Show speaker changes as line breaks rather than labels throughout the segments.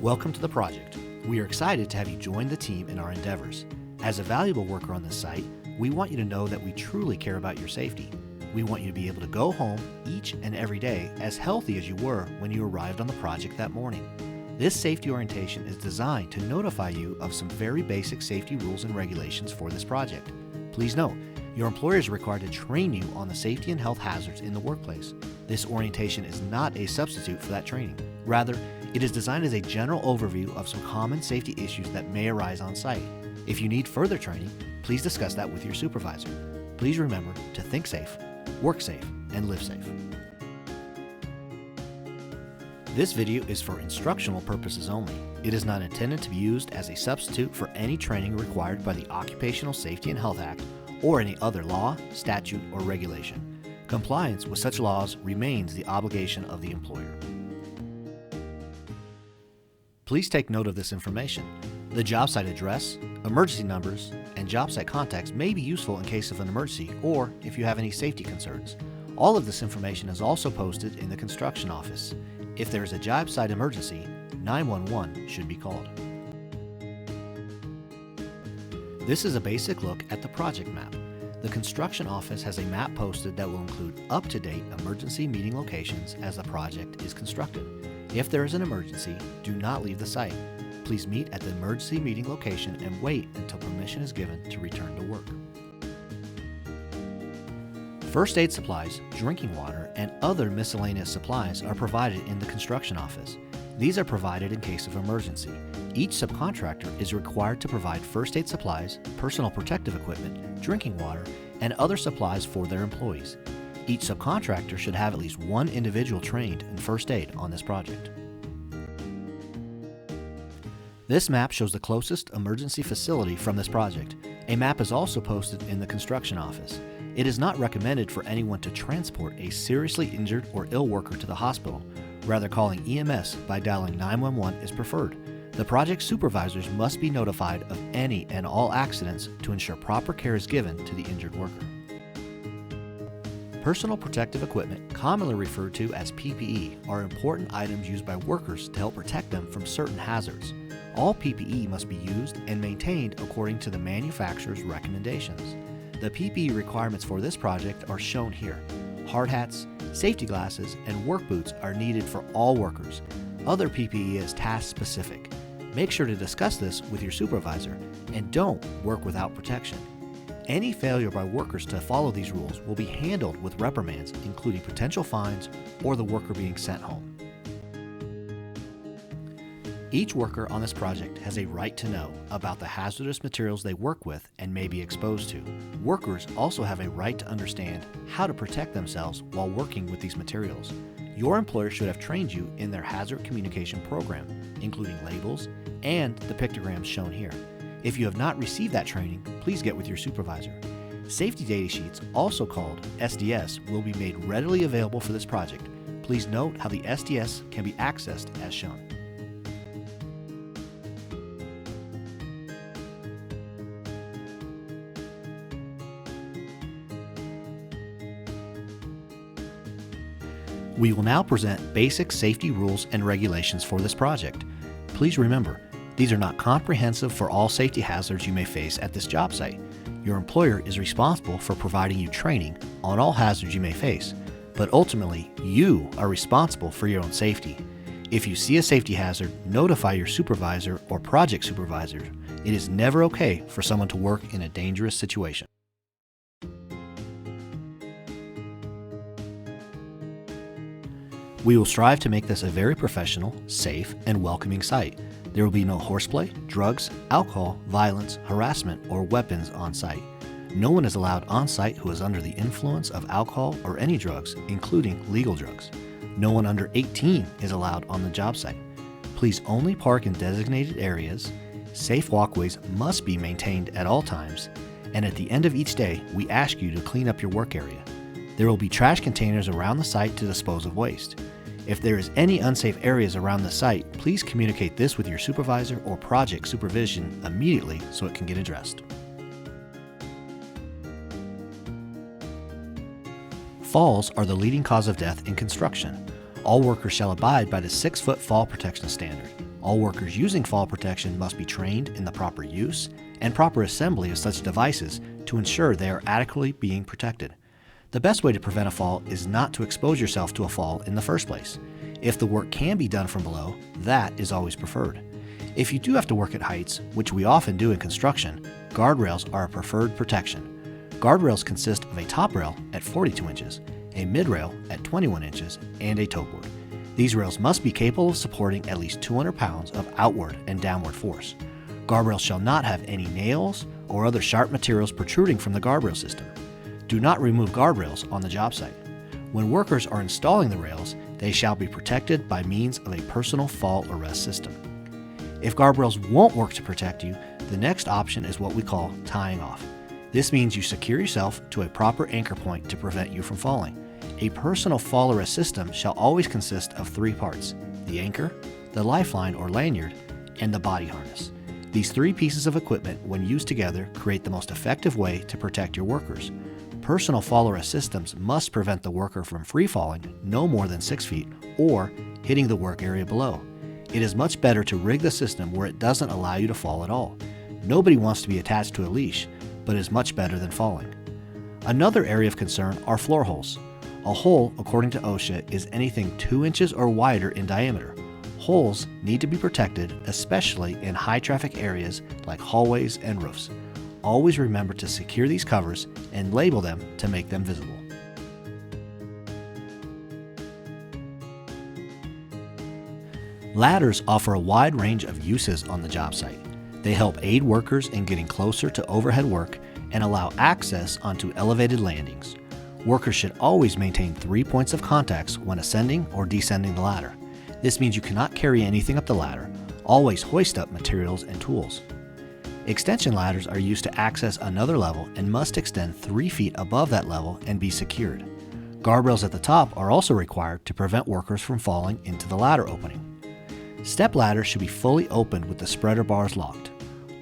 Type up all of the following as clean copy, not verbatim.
Welcome to the project. We are excited to have you join the team in our endeavors. As a valuable worker on this site, we want you to know that we truly care about your safety. We want you to be able to go home each and every day as healthy as you were when you arrived on the project that morning. This safety orientation is designed to notify you of some very basic safety rules and regulations for this project. Please note, your employer is required to train you on the safety and health hazards in the workplace. This orientation is not a substitute for that training. Rather, it is designed as a general overview of some common safety issues that may arise on site. If you need further training, please discuss that with your supervisor. Please remember to think safe, work safe, and live safe. This video is for instructional purposes only. It is not intended to be used as a substitute for any training required by the Occupational Safety and Health Act or any other law, statute, or regulation. Compliance with such laws remains the obligation of the employer. Please take note of this information. The job site address, emergency numbers, and job site contacts may be useful in case of an emergency or if you have any safety concerns. All of this information is also posted in the construction office. If there is a job site emergency, 911 should be called. This is a basic look at the project map. The construction office has a map posted that will include up-to-date emergency meeting locations as the project is constructed. If there is an emergency, do not leave the site. Please meet at the emergency meeting location and wait until permission is given to return to work. First aid supplies, drinking water, and other miscellaneous supplies are provided in the construction office. These are provided in case of emergency. Each subcontractor is required to provide first aid supplies, personal protective equipment, drinking water, and other supplies for their employees. Each subcontractor should have at least one individual trained in first aid on this project. This map shows the closest emergency facility from this project. A map is also posted in the construction office. It is not recommended for anyone to transport a seriously injured or ill worker to the hospital. Rather, calling EMS by dialing 911 is preferred. The project supervisors must be notified of any and all accidents to ensure proper care is given to the injured worker. Personal protective equipment, commonly referred to as PPE, are important items used by workers to help protect them from certain hazards. All PPE must be used and maintained according to the manufacturer's recommendations. The PPE requirements for this project are shown here. Hard hats, safety glasses, and work boots are needed for all workers. Other PPE is task specific. Make sure to discuss this with your supervisor and don't work without protection. Any failure by workers to follow these rules will be handled with reprimands, including potential fines or the worker being sent home. Each worker on this project has a right to know about the hazardous materials they work with and may be exposed to. Workers also have a right to understand how to protect themselves while working with these materials. Your employer should have trained you in their hazard communication program, including labels and the pictograms shown here. If you have not received that training, please get with your supervisor. Safety data sheets, also called SDS, will be made readily available for this project. Please note how the SDS can be accessed as shown. We will now present basic safety rules and regulations for this project. Please remember, these are not comprehensive for all safety hazards you may face at this job site. Your employer is responsible for providing you training on all hazards you may face, but ultimately, you are responsible for your own safety. If you see a safety hazard, notify your supervisor or project supervisor. It is never okay for someone to work in a dangerous situation. We will strive to make this a very professional, safe, and welcoming site. There will be no horseplay, drugs, alcohol, violence, harassment, or weapons on site. No one is allowed on site who is under the influence of alcohol or any drugs, including legal drugs. No one under 18 is allowed on the job site. Please only park in designated areas. Safe walkways must be maintained at all times. And at the end of each day, we ask you to clean up your work area. There will be trash containers around the site to dispose of waste. If there is any unsafe areas around the site, please communicate this with your supervisor or project supervision immediately so it can get addressed. Falls are the leading cause of death in construction. All workers shall abide by the 6-foot fall protection standard. All workers using fall protection must be trained in the proper use and proper assembly of such devices to ensure they are adequately being protected. The best way to prevent a fall is not to expose yourself to a fall in the first place. If the work can be done from below, that is always preferred. If you do have to work at heights, which we often do in construction, guardrails are a preferred protection. Guardrails consist of a top rail at 42 inches, a mid rail at 21 inches, and a toe board. These rails must be capable of supporting at least 200 pounds of outward and downward force. Guardrails shall not have any nails or other sharp materials protruding from the guardrail system. Do not remove guardrails on the job site. When workers are installing the rails, they shall be protected by means of a personal fall arrest system. If guardrails won't work to protect you, the next option is what we call tying off. This means you secure yourself to a proper anchor point to prevent you from falling. A personal fall arrest system shall always consist of 3 parts: the anchor, the lifeline or lanyard, and the body harness. These 3 pieces of equipment, when used together, create the most effective way to protect your workers. Personal fall arrest systems must prevent the worker from free falling no more than 6 feet or hitting the work area below. It is much better to rig the system where it doesn't allow you to fall at all. Nobody wants to be attached to a leash, but is much better than falling. Another area of concern are floor holes. A hole, according to OSHA, is anything 2 inches or wider in diameter. Holes need to be protected, especially in high traffic areas like hallways and roofs. Always remember to secure these covers and label them to make them visible. Ladders offer a wide range of uses on the job site. They help aid workers in getting closer to overhead work and allow access onto elevated landings. Workers should always maintain 3 points of contacts when ascending or descending the ladder. This means you cannot carry anything up the ladder. Always hoist up materials and tools. Extension ladders are used to access another level and must extend 3 feet above that level and be secured. Guardrails at the top are also required to prevent workers from falling into the ladder opening. Step ladders should be fully opened with the spreader bars locked.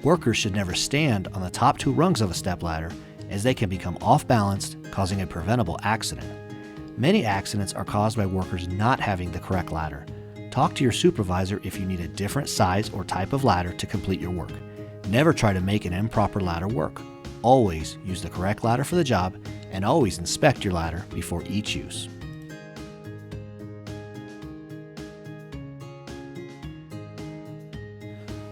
Workers should never stand on the top 2 rungs of a step ladder, as they can become off-balanced, causing a preventable accident. Many accidents are caused by workers not having the correct ladder. Talk to your supervisor if you need a different size or type of ladder to complete your work. Never try to make an improper ladder work. Always use the correct ladder for the job, and always inspect your ladder before each use.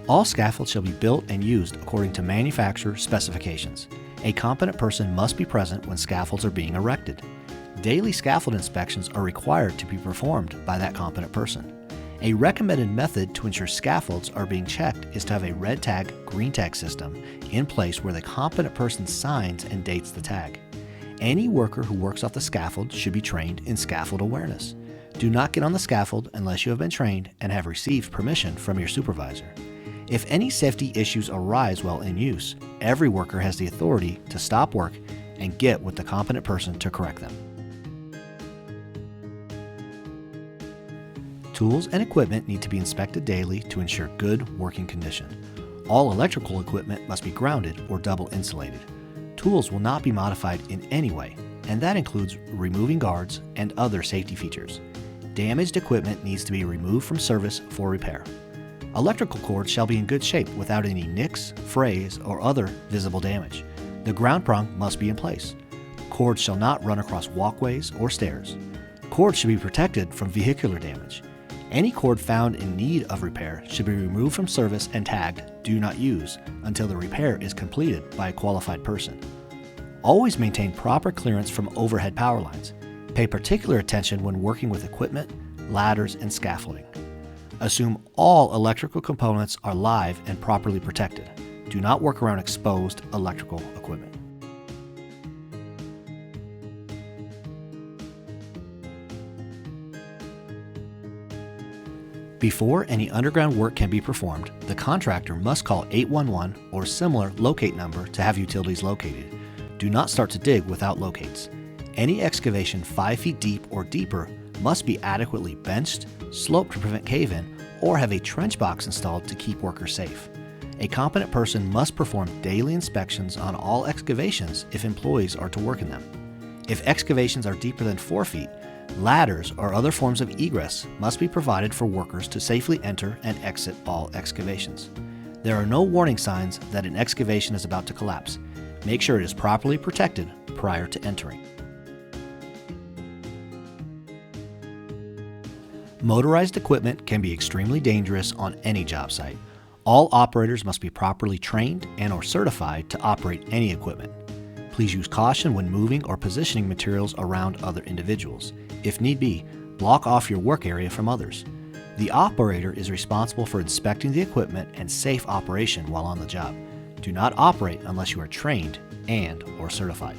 All scaffolds shall be built and used according to manufacturer specifications. A competent person must be present when scaffolds are being erected. Daily scaffold inspections are required to be performed by that competent person. A recommended method to ensure scaffolds are being checked is to have a red tag, green tag system in place where the competent person signs and dates the tag. Any worker who works off the scaffold should be trained in scaffold awareness. Do not get on the scaffold unless you have been trained and have received permission from your supervisor. If any safety issues arise while in use, every worker has the authority to stop work and get with the competent person to correct them. Tools and equipment need to be inspected daily to ensure good working condition. All electrical equipment must be grounded or double insulated. Tools will not be modified in any way, and that includes removing guards and other safety features. Damaged equipment needs to be removed from service for repair. Electrical cords shall be in good shape without any nicks, frays, or other visible damage. The ground prong must be in place. Cords shall not run across walkways or stairs. Cords should be protected from vehicular damage. Any cord found in need of repair should be removed from service and tagged "Do Not Use" until the repair is completed by a qualified person. Always maintain proper clearance from overhead power lines. Pay particular attention when working with equipment, ladders, and scaffolding. Assume all electrical components are live and properly protected. Do not work around exposed electrical equipment. Before any underground work can be performed, the contractor must call 811 or similar locate number to have utilities located. Do not start to dig without locates. Any excavation 5 feet deep or deeper must be adequately benched, sloped to prevent cave-in, or have a trench box installed to keep workers safe. A competent person must perform daily inspections on all excavations if employees are to work in them. If excavations are deeper than 4 feet, Ladders or other forms of egress must be provided for workers to safely enter and exit all excavations. There are no warning signs that an excavation is about to collapse. Make sure it is properly protected prior to entering. Motorized equipment can be extremely dangerous on any job site. All operators must be properly trained and/or certified to operate any equipment. Please use caution when moving or positioning materials around other individuals. If need be, block off your work area from others. The operator is responsible for inspecting the equipment and safe operation while on the job. Do not operate unless you are trained and/or certified.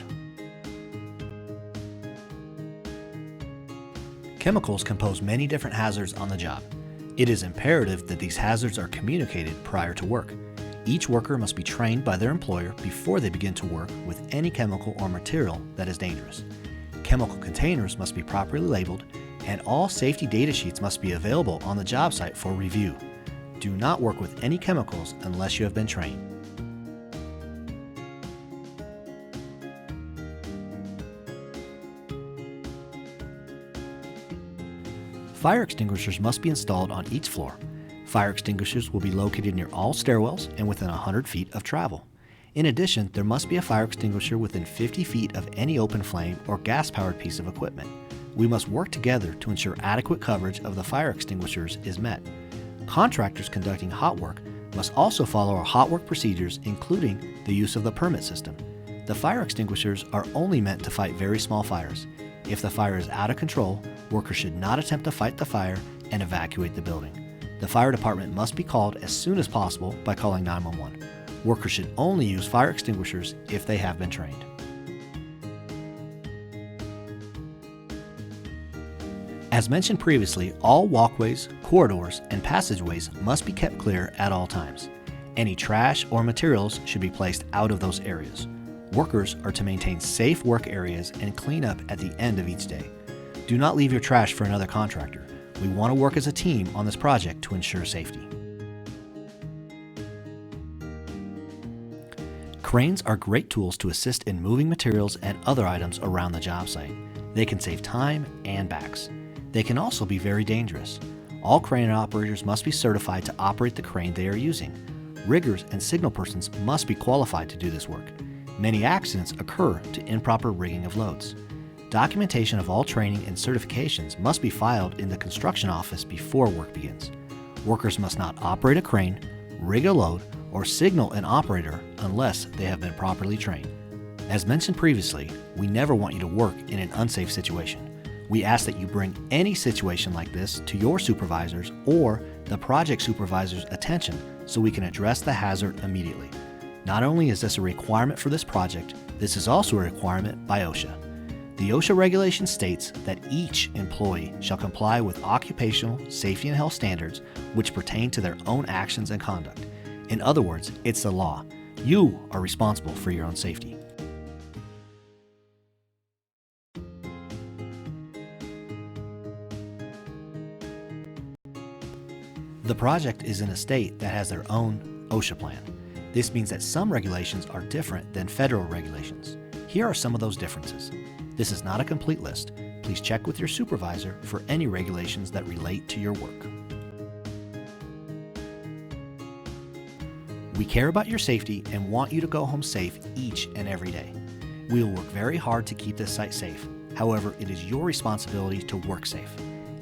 Chemicals can pose many different hazards on the job. It is imperative that these hazards are communicated prior to work. Each worker must be trained by their employer before they begin to work with any chemical or material that is dangerous. Chemical containers must be properly labeled, and all safety data sheets must be available on the job site for review. Do not work with any chemicals unless you have been trained. Fire extinguishers must be installed on each floor. Fire extinguishers will be located near all stairwells and within 100 feet of travel. In addition, there must be a fire extinguisher within 50 feet of any open flame or gas-powered piece of equipment. We must work together to ensure adequate coverage of the fire extinguishers is met. Contractors conducting hot work must also follow our hot work procedures, including the use of the permit system. The fire extinguishers are only meant to fight very small fires. If the fire is out of control, workers should not attempt to fight the fire and evacuate the building. The fire department must be called as soon as possible by calling 911. Workers should only use fire extinguishers if they have been trained. As mentioned previously, all walkways, corridors, and passageways must be kept clear at all times. Any trash or materials should be placed out of those areas. Workers are to maintain safe work areas and clean up at the end of each day. Do not leave your trash for another contractor. We want to work as a team on this project to ensure safety. Cranes are great tools to assist in moving materials and other items around the job site. They can save time and backs. They can also be very dangerous. All crane operators must be certified to operate the crane they are using. Riggers and signal persons must be qualified to do this work. Many accidents occur to improper rigging of loads. Documentation of all training and certifications must be filed in the construction office before work begins. Workers must not operate a crane, rig a load, or signal an operator unless they have been properly trained. As mentioned previously, we never want you to work in an unsafe situation. We ask that you bring any situation like this to your supervisors or the project supervisor's attention so we can address the hazard immediately. Not only is this a requirement for this project, this is also a requirement by OSHA. The OSHA regulation states that each employee shall comply with occupational safety and health standards which pertain to their own actions and conduct. In other words, it's the law. You are responsible for your own safety. The project is in a state that has their own OSHA plan. This means that some regulations are different than federal regulations. Here are some of those differences. This is not a complete list. Please check with your supervisor for any regulations that relate to your work. We care about your safety and want you to go home safe each and every day. We will work very hard to keep this site safe. However, it is your responsibility to work safe.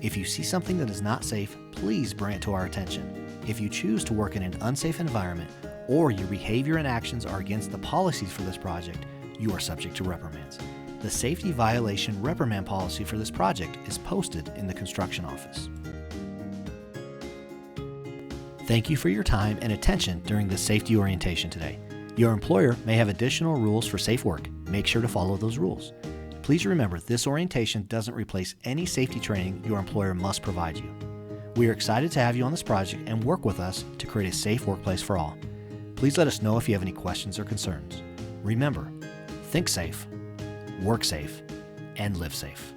If you see something that is not safe, please bring it to our attention. If you choose to work in an unsafe environment or your behavior and actions are against the policies for this project, you are subject to reprimands. The safety violation reprimand policy for this project is posted in the construction office. Thank you for your time and attention during this safety orientation today. Your employer may have additional rules for safe work. Make sure to follow those rules. Please remember, this orientation doesn't replace any safety training your employer must provide you. We are excited to have you on this project and work with us to create a safe workplace for all. Please let us know if you have any questions or concerns. Remember, think safe, work safe, and live safe.